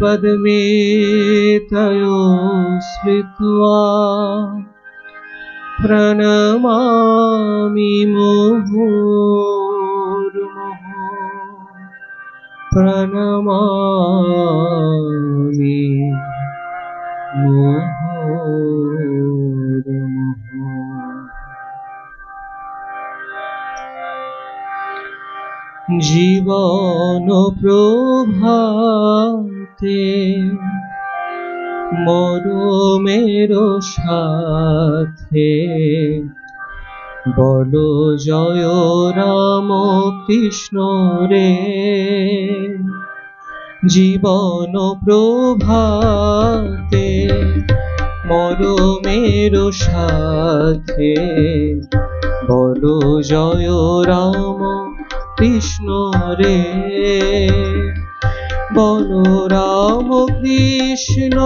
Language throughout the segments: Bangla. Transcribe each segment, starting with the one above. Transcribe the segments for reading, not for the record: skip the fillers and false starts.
पद्मे तयो स्मृत्वा प्रणमामि मुहुर्मुहुः प्रणमामि मुहुर्मुहुः। जीवन प्रभाते মরমের সাথে বলো জয় রাম কৃষ্ণ রে। জীবন প্রভাতে মরমের সাথে বলো জয় রাম কৃষ্ণ রে। বলো রাম কৃষ্ণ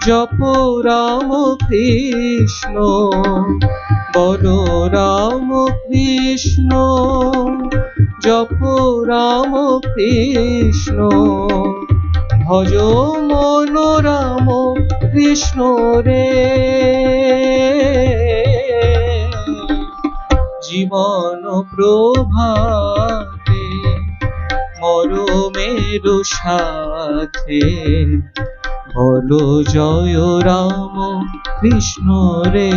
জপ রাম কৃষ্ণ বলো রাম কৃষ্ণ জপ রাম কৃষ্ণ ভজ মন রাম কৃষ্ণ রে। জীবন প্রভাতে মরমের সাথে বলো জয় রাম কৃষ্ণ রে।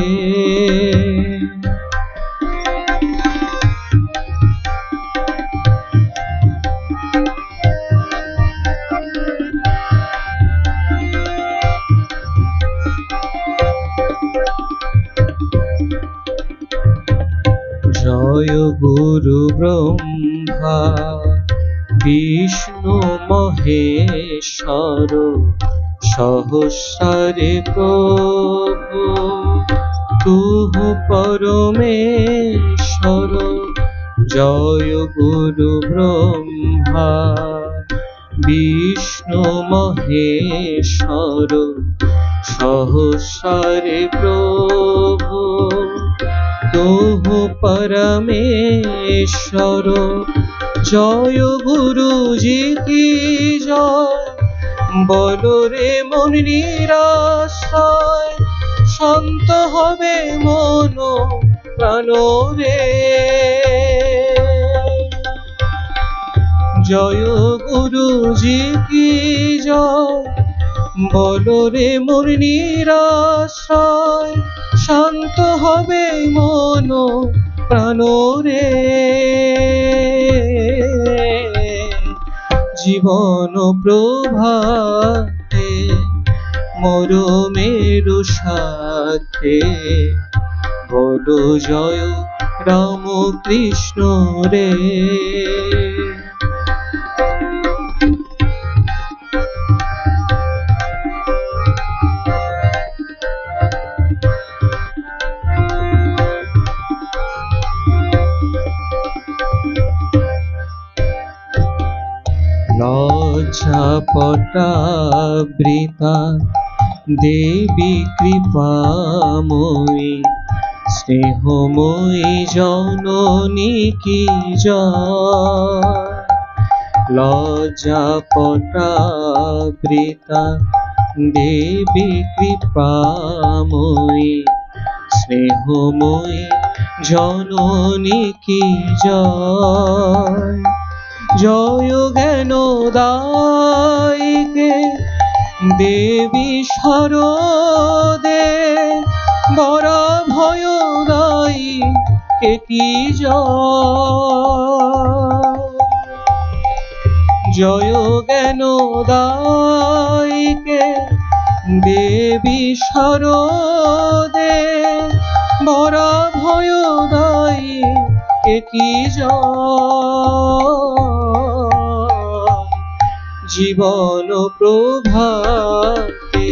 জয় গুরু ব্রহ্মা বিষ্ণু মহেশ্বর সহস্রে প্রভু তুহ পরমেশ্বর। জয় গুরু ব্রহ্মা বিষ্ণু মহেশ্বর সহস্রে প্রভু তুহ পরমেশ্বর। জয় গুরুজি কি জয় বলো রে মন নিরাশয় শান্ত হবে মন প্রাণ রে। জয় গুরুজি কি জয় বলো রে মন নিরাশয় শান্ত হবে মন প্রাণ রে। জীবন প্রভাতে মরমের সাথে বলো জয় রাম কৃষ্ণ রে। লজ্জাপটাবৃতা দেবী কৃপাময়ী স্নেহময়ী জননী কি জয়। লজ্জাপটাবৃতা দেবী কৃপাময়ী স্নেহময়ী জননী কি জয়। জয় জ্ঞান দায়িকে দেবী শরদে বরা ভয় দায়ী কে কি জয়। জ্ঞান দায়িকে দেবী শরদে বরা ভয় দায়ী কে কি জীবন প্রভাতে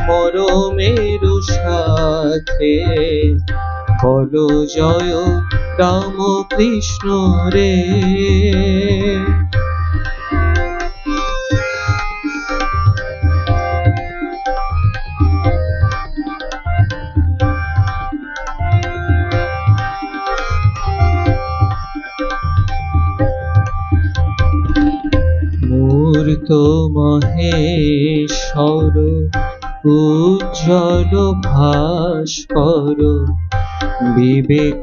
মরমের সাথে বলো জয় রাম কৃষ্ণ রে। মূর্ত মহেশ্বর উজ্জ্বল ভাস্কর বিবেকানন্দ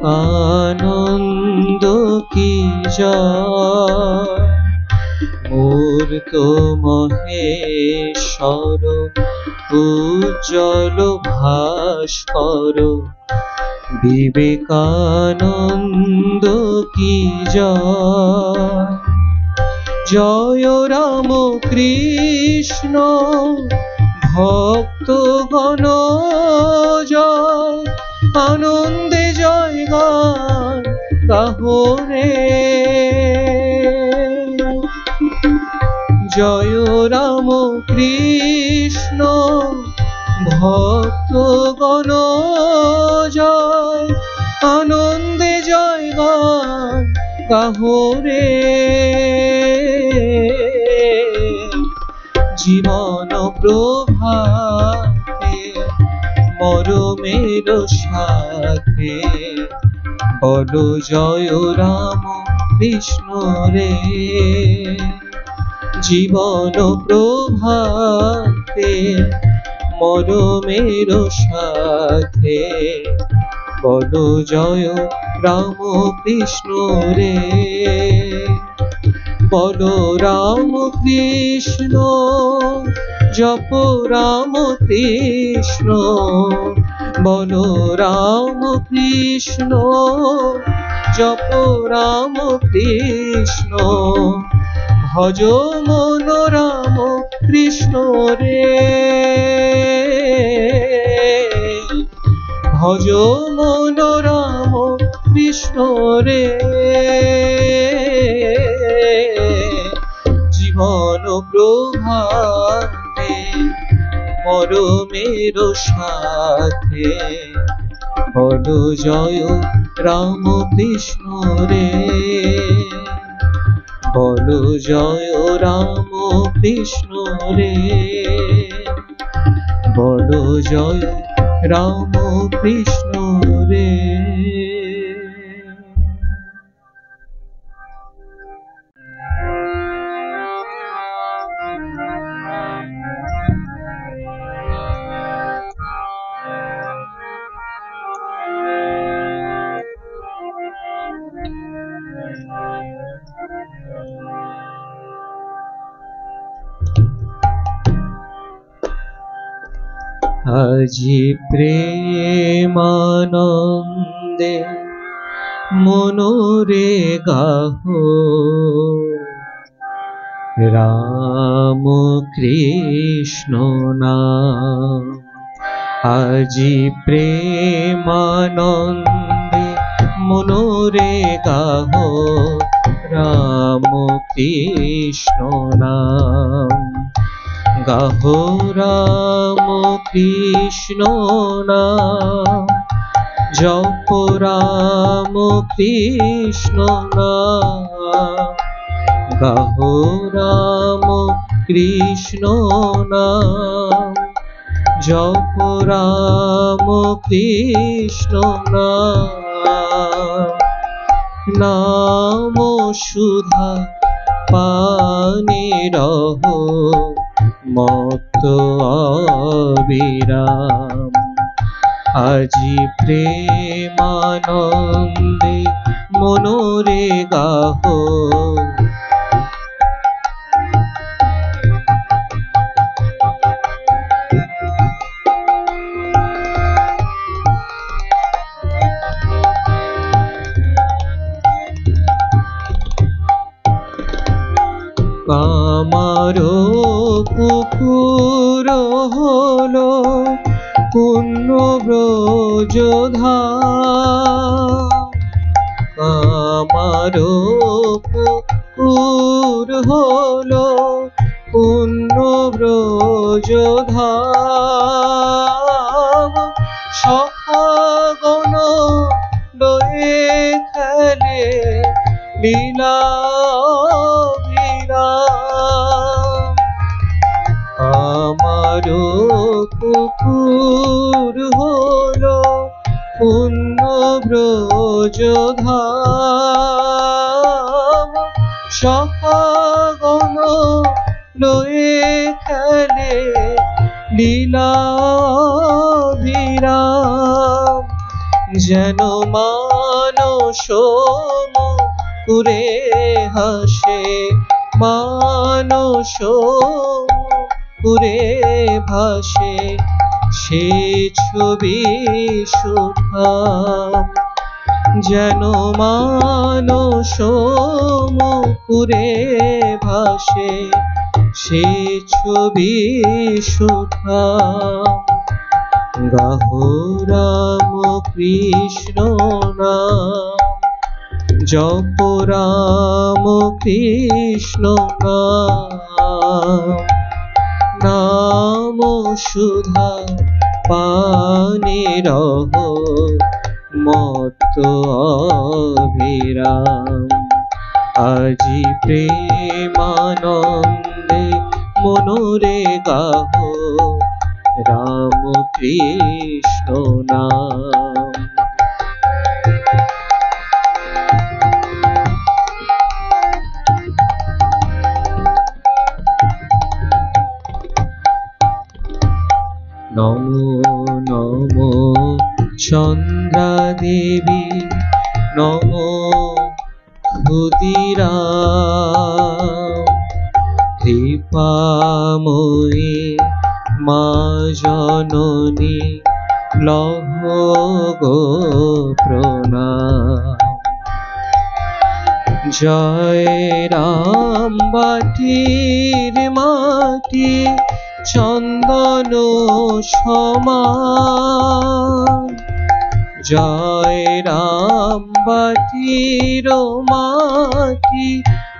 কি জয়। মূর্ত মহেশ্বর উজ্জ্বল ভাস্কর বিবেকানন্দ কি জয়। জয় রাম কৃষ্ণ ভক্তগণ জয়, আনন্দে জয় গান গাহো রে। জয় রাম কৃষ্ণ ভক্তগণ জয়, আনন্দে জয় গান গাহো রে। জীবন প্রভাতে মরমের সাথে বলো জয় রাম কৃষ্ণ রে। জীবন প্রভাতে মরমের সাথে বলো জয় রাম কৃষ্ণ রে। বলো রাম কৃষ্ণ জপ রাম কৃষ্ণ, বলো রাম কৃষ্ণ জপ রাম কৃষ্ণ। ভজ মন রাম কৃষ্ণ রে, ভজ মন রাম কৃষ্ণ রে। জীবন প্রভাতে মরমের সাথে বলো জয় রাম কৃষ্ণ রে। বলো জয় রাম কৃষ্ণ রে, বলো জয় রাম কৃষ্ণ রে। আজি প্রেমানন্দে মনোরে গাহো রাম কৃষ্ণ নাম। আজি প্রেমানন্দে মনোরে গাহো রাম কৃষ্ণ নাম। গাহো রাম কৃষ্ণ নাম, জপ রাম কৃষ্ণ নাম। গাহো রাম কৃষ্ণ নাম, জপ রাম কৃষ্ণ নাম। নাম সুধা পানে রহো মত্ত অবিরাম। আজি প্রেমানন্দে মনোরে গাহো কামারো পুকুর হলো পুণ্য ব্রজধাম। কামারো পুকুর হলো পুণ্য ব্রজধাম। সখাগণ লয়ে খেলে লীলা আমারো পুকুর হলো পুণ্য ব্রজধাম। সখাগণ লয়ে খেলে লীলাভিরাম, যেন মানস মুকুরে হাসে, মানস মুকুরে ভাসে, সে ছবি সুঠাম, যেন মানস মুকুরে ভাসে, সে ছবি সুঠাম। গাহো রাম কৃষ্ণ নাম, জপ রাম কৃষ্ণ নাম, নাম সুধা পানে রহো মত্ত অভিরাম। আজি প্রেমানন্দে মনোরে গাহো রাম কৃষ্ণ নাম। নমো নমো চন্দ্রা দেবী, নমো ক্ষুদিরাম, কৃপাময়ী মা জননী লহ গো প্রণাম। জয় রাম বাটির মাটি চন্দন সমান, জয় রাম বাটির মাটি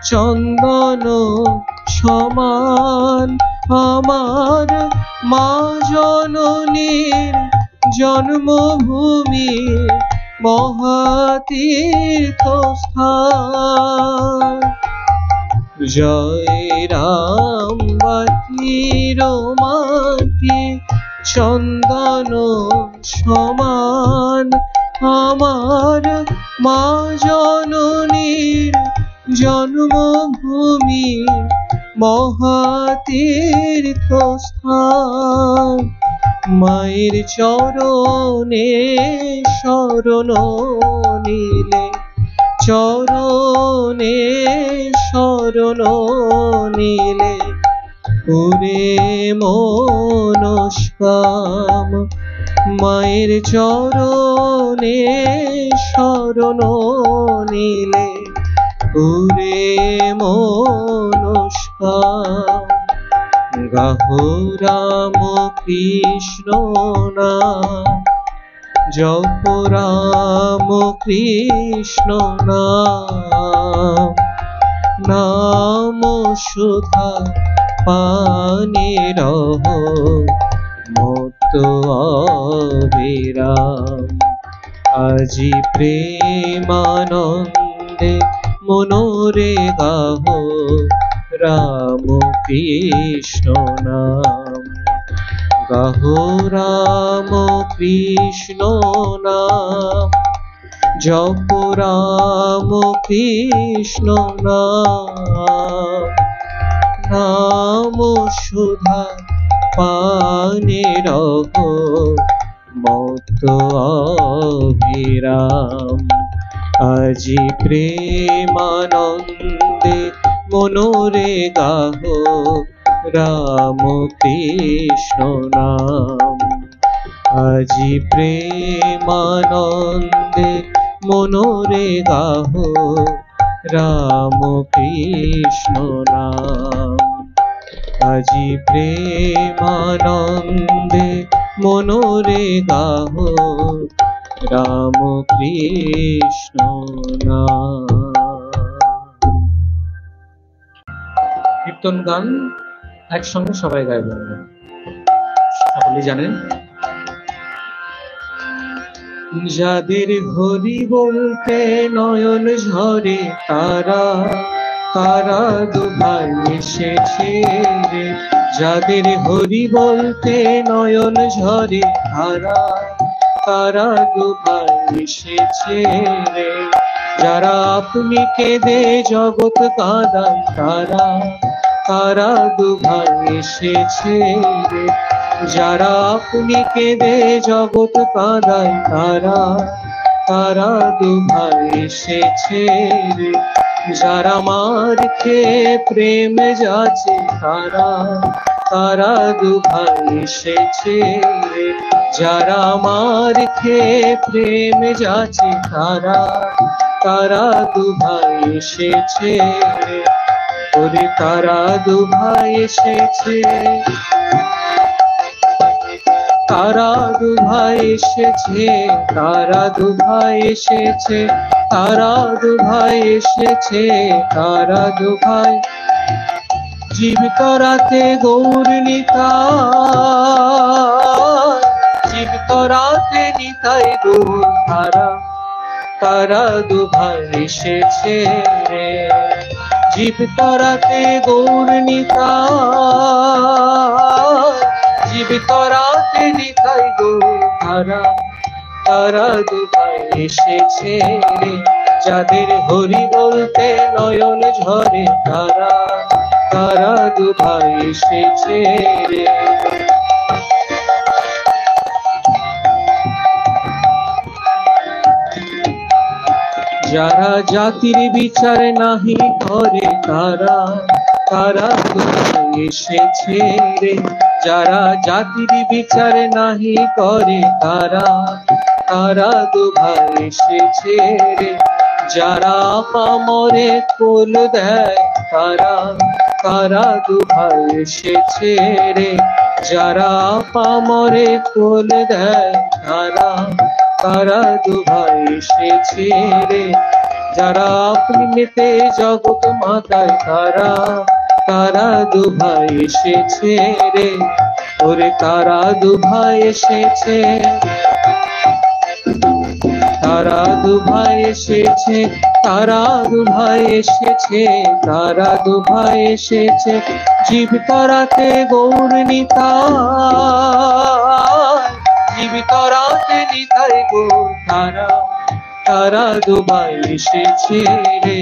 চন্দন সমান, আমার মা জননীর জন্মভূমি মহাতীর্থস্থান। জয় রাম বাটির মাটি চন্দন সমান, আমার মা জননীর জন্মভূমি মহাতীর্থস্থান। মায়ের চরণে শরণ নিলে, চরণে শরণ নিলে পুরে মনস্কাম। মায়ের চরণে শরণ নিলে পুরে মনস্কাম। গাহো রাম কৃষ্ণ নাম, জপ রাম কৃষ্ণ নাম, নাম সুধা পানে রহো মত্ত অভিরাম। আজি প্রেমানন্দে মনোরে গাহো রাম কৃষ্ণ নাম। গাহো রাম কৃষ্ণ নাম, জপ রাম কৃষ্ণ নাম, নাম সুধা পানে রহো মত্ত অভিরাম। আজি প্রেমানন্দে মনোরে গাহো রাম কৃষ্ণ নাম। আজি প্রেমানন্দে মনোরে গাহো রাম কৃষ্ণ নাম। আজি প্রেমানন্দে মনোরে গাহো রাম কৃষ্ণ নাম। কীর্তন গান একসঙ্গে সবাই গাইবেন, সকলে জানেন। যাদের হরি বলতে নয়ন ঝরে তারা, তারা দুভাই এসেছে রে। যাদের হরি বলতে নয়ন ঝরে তারা, তারা দুভাই এসেছে রে। যারা আপনি কেঁদে জগৎ কাঁদান তারা, তারা দুভাই এসেছে রে। যারা আপনি কেঁদে জগৎ কাঁদায়, তারা দুভাই এসেছে রে। যারা মার খেয়ে প্রেম যাচ্ছে, তারা দুভাই এসেছে রে। যারা মার খেয়ে প্রেম যাচ্ছে, তারা দুভাই এসেছে রে। ওরে তারা দুভাই এসেছে, তারা দুভাই এসেছে, তারা দুভাই এসেছে, তারা দুভাই এসেছে, তারা দুভাই। জীবিত রাতে গৌর নিতাই, জীবিত রাতে নিতাই গৌর, তারা দুভাই এসেছে রে। জীবিত রাতে গৌর নিতাই, জীবিত রাতে নিতাই গৌর, তারা দুভাই এসেছে রে। যাদের হরি বলতে নয়ন ঝরে, তারা দুভাই এসেছে রে। যারা জাতির বিচার নাহি করে, তারা দুভাই এসেছে রে। যারা জাতির বিচার নাহি করে, তারা দুভাই এসেছে রে। যারা পামরে কোল দেয়, তারা দুভাই এসেছে রে। যারা পামরে কোল দেয়, তারা দুভাই এসেছে রে। যারা আপনি মেতে জগৎ মাতায়, তারা দুভাই এসেছে রে। ওরে তারা দুভাই এসেছে, তারা দুভাই এসেছে, তারা দুভাই এসেছে, তারা দুভাই এসেছে। জীবিত রাতে গৌর নিতাই, জীবিত রাতে নিতাই গৌর, তারা দুভাই এসেছে রে।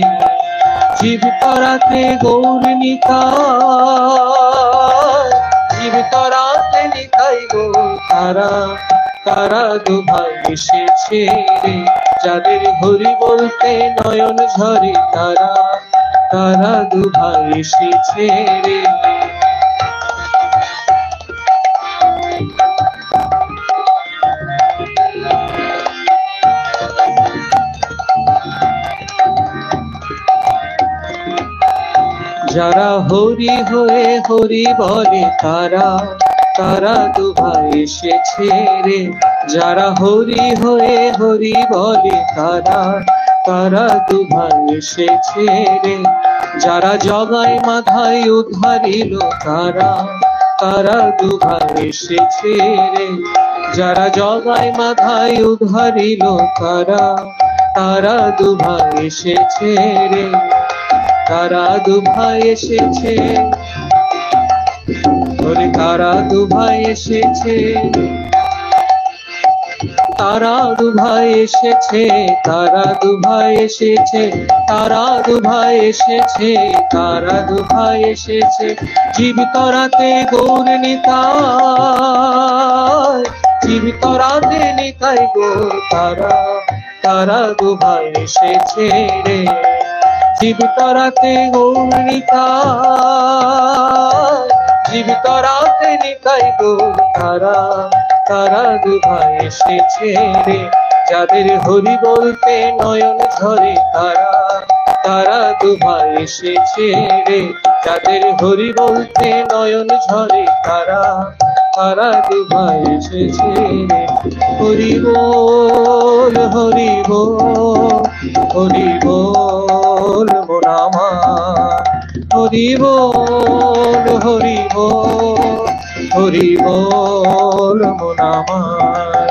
জীবিত রাতে গৌর নিতাই, জীবিত রাতে নিতাই গৌর, তারা দুভাই এসেছে রে। যাদের হরি বলতে নয়ন ঝরে, তারা দুভাই এসেছে রে। যারা হরি হয়ে হরি বলে, তারা দুভাই এসেছে রে। যারা হরি হয়ে হরি বলে, তারা দুভাই এসেছে রে। যারা জগায় মাথায় উদ্ধারিল, তারা দুভাই এসেছে রে। যারা জগায় মাথায় উদ্ধারিল, তারা দুভাই এসেছে রে। তারা দুভাই এসেছে, ওরে তারা দুভাই এসেছে, তারা দুভাই এসেছে, তারা দুভাই এসেছে, তারা দুভাই এসেছে, তারা দুভাই এসেছে। জীবিত রাতে গৌর নিতাই, জীবিত রাতে নিতাই গৌর, তারা দুভাই এসেছে রে। জীবিত রাতে গৌর নিতাই, জীবিত রাতে নিতাই গৌর, তারা দুভাই এসেছে রে। যাদের হরি বলতে নয়ন ঝরে, তারা দুভাই এসেছে রে। যাদের হরি বলতে নয়ন ঝরে, তারা দুভাই এসেছে রে। হরি বল, হরি বল, হরি বল মন আমার, হরি বল, হরি বল, হরি বল মন আমার,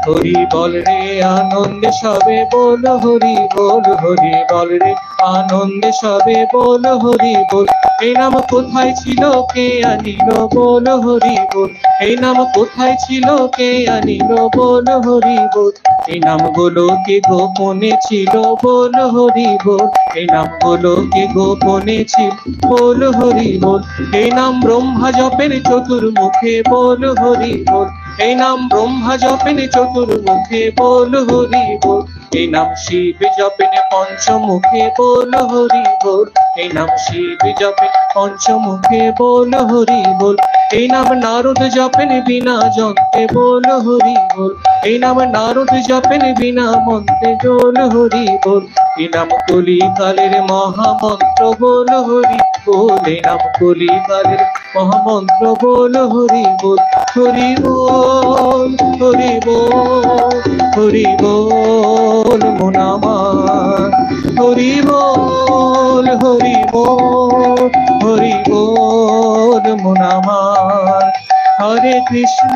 হরি বল রে আনন্দে সবে বল হরি বল, হরি বল রে আনন্দে সবে বল হরি বল। এই নাম কোথায় ছিল কে আনিল বল হরি বল, এই নাম কোথায় ছিল কে আনিল বল হরি বল। এই নামগুলো কে গোপনে ছিল বল হরি বল, এই নামগুলো কে গোপনে ছিল বল হরি বল। এই নাম ব্রহ্মা জপেন চতুর্মুখে বল হরি বল, এই নাম ব্রহ্মা জপেন চতুর্মুখে বল হরি বল। এই নাম শিব জপেন পঞ্চমুখে বল হরি বল, এই নাম শিব জপেন পঞ্চমুখে বল হরি বল। এই নাম নারদ জপেন বিনা যন্ত্রে বল হরি বল, এই নাম নারদ জপেন বিনা মন্ত্রে বল হরি বল। এই নাম কলিকালের মহামন্ত্র বল হরি বল, এই নাম কলিকালের মহামন্ত্র বল হরি বল। হরি বল হরি বল হরি বল মন আমার, হরি বল হরি বল হরি বল মন আমার। হরে কৃষ্ণ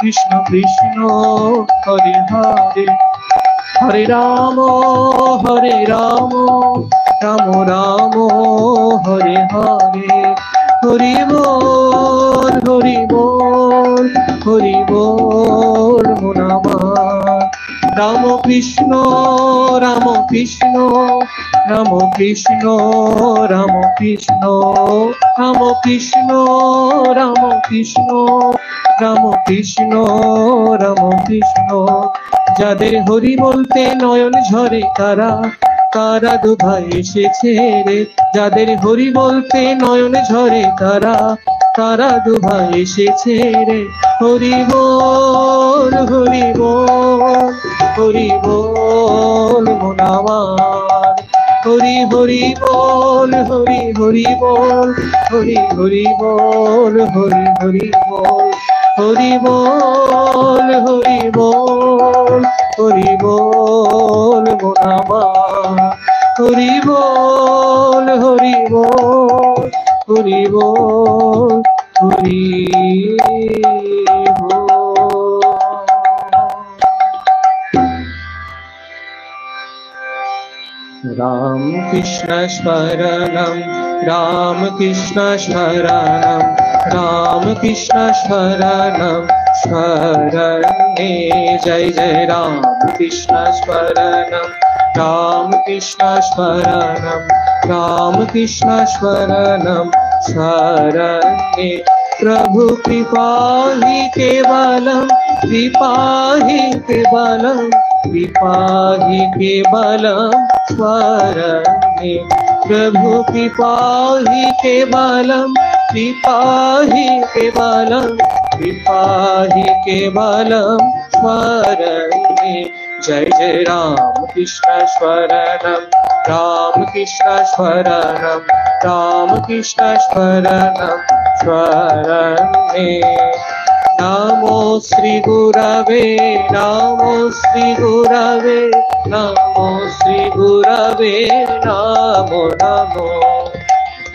কৃষ্ণ কৃষ্ণ হরে হরে, হরে রাম রাম রাম হরে হরে। হরি বল হরি বল হরি বল মন আমার। রাম কৃষ্ণ রাম কৃষ্ণ রাম কৃষ্ণ রাম কৃষ্ণ রাম কৃষ্ণ রাম কৃষ্ণ রাম কৃষ্ণ রাম কৃষ্ণ। যাদের হরি বলতে নয়ন ঝরে তারা, তারা দুভাই এসেছে রে। যাদের হরি বলতে নয়ন ঝরে তারা, তারা দুভাই এসেছে রে। হরি বল হরি বল হরি বল মন আমার। হরি হরি বল হরি হরি বল হরি হরি বল হরি হরি বল। হরি বল হরি বল হরি বল মন আমার। হরি বল হরি বল হরি বল হরি বল। রাম কৃষ্ণ স্মরণম রাম কৃষ্ণ স্মরণম রাম কৃষ্ণ স্মরণম স্মরণে জয় জয় রাম কৃষ্ণ স্মরণম राम कृष्ण स्मरणम राम कृष्ण स्मरणम स्मरणे। प्रभु कृपा ही केवलम कृपा ही केवलम कृपा ही केवलम स्मरणे। प्रभु कृपा ही केवलम कृपा ही केवलम कृपा ही केवलम स्मरणे। जय जय राम कृष्ण स्मरणम राम कृष्ण स्मरणम राम कृष्ण स्मरणम स्मरणे। नमो श्री गुरवे नमो श्री गुरवे नमो श्री गुरवे नमो नमो।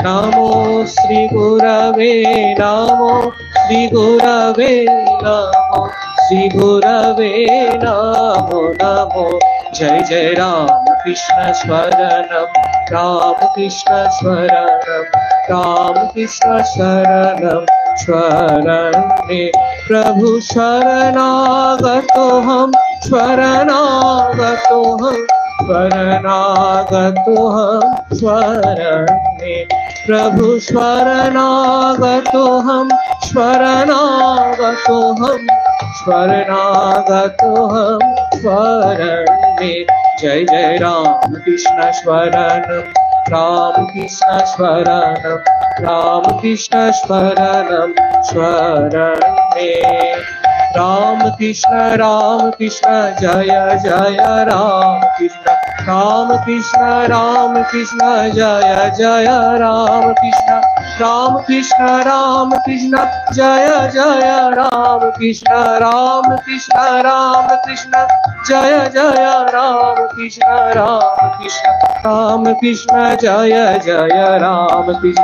नमो श्री गुरवे नमो श्री गुरवे नमो श्री गुरवे नमो नमो। जय जय राम कृष्ण स्मरणम राम कृष्ण स्मरणम राम कृष्ण स्मरणम स्मरणे। प्रभु शरणागतो हम शरणागतो हम शरणागतो हम स्मरणे। प्रभु शरणागतो हम शरणागतो हम शरणागतो हम स्मरणे। जय जय राम कृष्ण स्मरणम राम कृष्ण स्मरणम राम कृष्ण स्मरणम स्मरणे। राम कृष्ण जय जय राम कृष्ण राम कृष्ण जय जय राम कृष्ण जय जय राम कृष्ण जय जय राम कृष्ण जय जय राम कृष्ण